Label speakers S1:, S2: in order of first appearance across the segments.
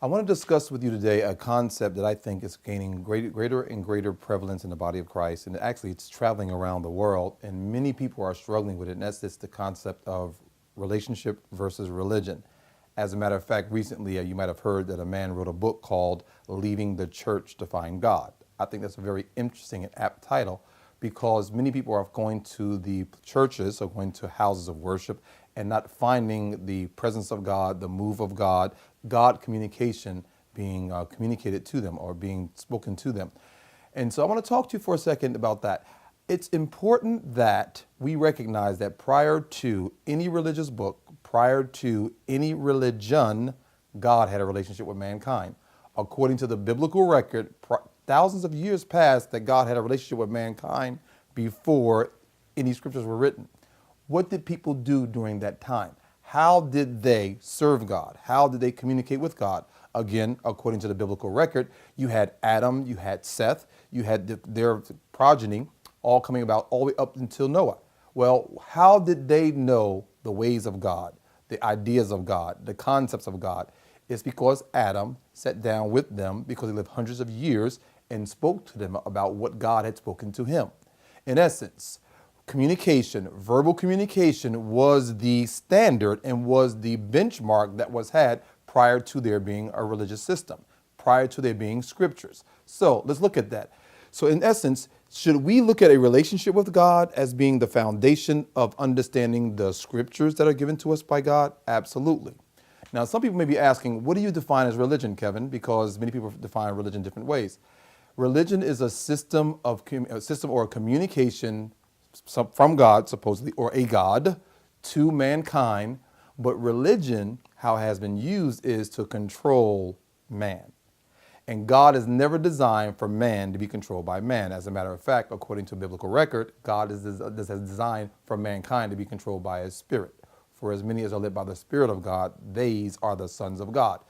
S1: I want to discuss with you today a concept that I think is gaining greater and greater prevalence in the body of Christ. And actually, it's traveling around the world, and many people are struggling with it. And that's just the concept of relationship versus religion. As a matter of fact, recently, you might have heard that a man wrote a book called Leaving the Church to Find God. I think that's a very interesting and apt title because many people are going to the churches or going to houses of worship and not finding the presence of God, the move of God, God communication being communicated to them or being spoken to them. And so I want to talk to you for a second about that. It's important that we recognize that prior to any religious book, prior to any religion, God had a relationship with mankind. According to the biblical record, thousands of years passed that God had a relationship with mankind before any scriptures were written. What did people do during that time? How did they serve God? How did they communicate with God? Again, according to the biblical record, you had Adam, you had Seth, you had their progeny all coming about all the way up until Noah. Well, how did they know the ways of God, the ideas of God, the concepts of God? It's because Adam sat down with them because he lived hundreds of years and spoke to them about what God had spoken to him. In essence, communication, verbal communication was the standard and was the benchmark that was had prior to there being a religious system, prior to there being scriptures. So let's look at that. So in essence, should we look at a relationship with God as being the foundation of understanding the scriptures that are given to us by God? Absolutely. Now, some people may be asking, what do you define as religion, Kevin? Because many people define religion different ways. Religion is a system or a communication from God, supposedly, or a God to mankind. But religion, how it has been used, is to control man. And God is never designed for man to be controlled by man. As a matter of fact, according to biblical record, God is designed for mankind to be controlled by his spirit. For as many as are led by the Spirit of God, these are the sons of God.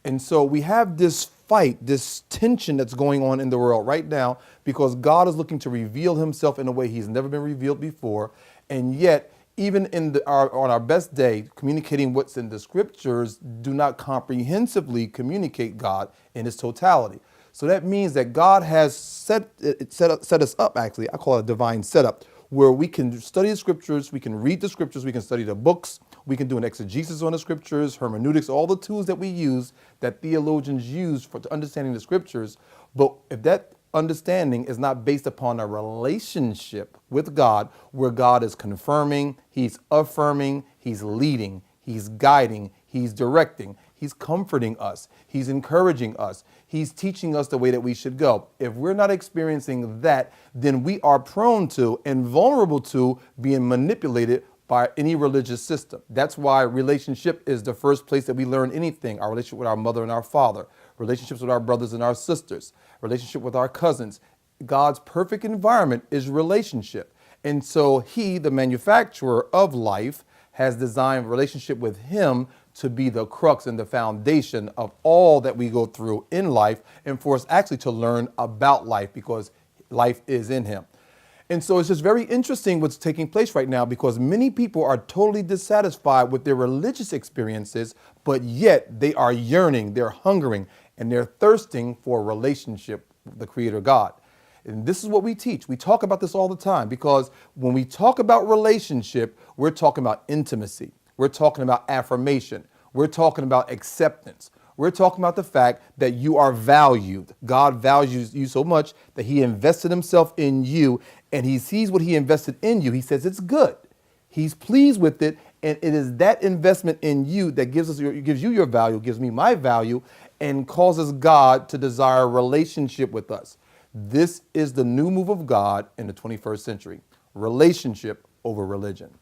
S1: And so we have this fight, this tension that's going on in the world right now because God is looking to reveal himself in a way he's never been revealed before. And yet, even on our best day, communicating what's in the scriptures do not comprehensively communicate God in his totality. So that means that God has set us up, actually, I call it a divine setup, where we can study the scriptures, we can read the scriptures, we can study the books, we can do an exegesis on the scriptures, hermeneutics, all the tools that we use, that theologians use for understanding the scriptures. But if that understanding is not based upon a relationship with God, where God is confirming, he's affirming, he's leading, he's guiding, he's directing, he's comforting us, he's encouraging us, he's teaching us the way that we should go. If we're not experiencing that, then we are prone to and vulnerable to being manipulated by any religious system. That's why relationship is the first place that we learn anything. Our relationship with our mother and our father, relationships with our brothers and our sisters, relationship with our cousins. God's perfect environment is relationship. And so he, the manufacturer of life, has designed relationship with him to be the crux and the foundation of all that we go through in life, and for us actually to learn about life because life is in him. And so it's just very interesting what's taking place right now because many people are totally dissatisfied with their religious experiences, but yet they are yearning, they're hungering, and they're thirsting for a relationship with the Creator God. And this is what we teach. We talk about this all the time because when we talk about relationship, we're talking about intimacy. We're talking about affirmation. We're talking about acceptance. We're talking about the fact that you are valued. God values you so much that he invested himself in you, and he sees what he invested in you. He says it's good. He's pleased with it, and it is that investment in you that gives you your value, gives me my value, and causes God to desire a relationship with us. This is the new move of God in the 21st century. Relationship over religion.